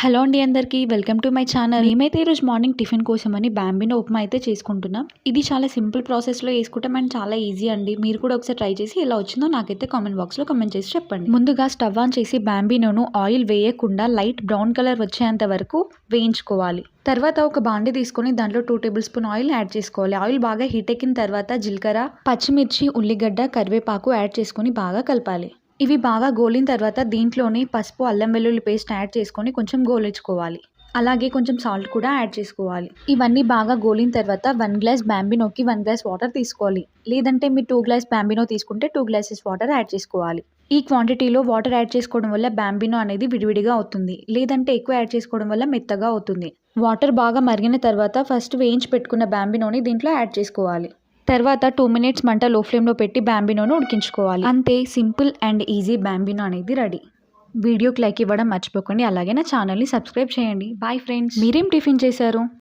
Hello అండి అందరికీ welcome to my channel. మేమైతే ఈరోజు మార్నింగ్ టిఫిన్ కోసమని బాంబినో ఉప్మా అయితే చేసుకుంటున్నాం. ఇది చాలా సింపుల్ ప్రాసెస్లో వేసుకుంటాం అండ్ చాలా ఈజీ అండి. మీరు కూడా ఒకసారి ట్రై చేసి ఎలా వచ్చిందో నాకైతే కామెంట్ బాక్స్లో కామెంట్ చేసి చెప్పండి. ముందుగా స్టవ్ ఆన్ చేసి బాంబినోను ఆయిల్ వేయకుండా లైట్ బ్రౌన్ కలర్ వచ్చేంత వరకు వేయించుకోవాలి. తర్వాత ఒక బాండి తీసుకొని దాంట్లో 2 టేబుల్ స్పూన్ ఆయిల్ యాడ్ చేసుకోవాలి. ఆయిల్ బాగా హీట్ ఎక్కిన తర్వాత జీలకర్ర, పచ్చిమిర్చి, ఉల్లిగడ్డ, కరివేపాకు యాడ్ చేసుకొని బాగా కలపాలి. ఇవి బాగా గోలిన తర్వాత దీంట్లోని పసుపు, అల్లం వెల్లుల్లి పేస్ట్ యాడ్ చేసుకొని కొంచెం గోలించుకోవాలి. అలాగే కొంచెం సాల్ట్ కూడా యాడ్ చేసుకోవాలి. ఇవన్నీ బాగా గోలిన తర్వాత 1 గ్లాస్ బాంబినోకి 1 గ్లాస్ వాటర్ తీసుకోవాలి. లేదంటే మీరు 2 గ్లాస్ బాంబినో తీసుకుంటే 2 గ్లాసెస్ వాటర్ యాడ్ చేసుకోవాలి. ఈ క్వాంటిటీలో వాటర్ యాడ్ చేసుకోవడం వల్ల బాంబినో అనేది విడివిడిగా అవుతుంది. లేదంటే ఎక్కువ యాడ్ చేసుకోవడం వల్ల మెత్తగా అవుతుంది. వాటర్ బాగా మరిగిన తర్వాత ఫస్ట్ వేయించి పెట్టుకున్న బాంబినోని దీంట్లో యాడ్ చేసుకోవాలి. తర్వాత 2 మినిట్స్ మంట లో ఫ్లేమ్లో పెట్టి బాంబినోను ఉడికించుకోవాలి. అంతే, సింపుల్ అండ్ ఈజీ బాంబినో అనేది రెడీ. వీడియోకి లైక్ ఇవ్వడం మర్చిపోకండి. అలాగే నా ఛానల్ని సబ్స్క్రైబ్ చేయండి. Bye friends. మీరేం టిఫిన్ చేశారు?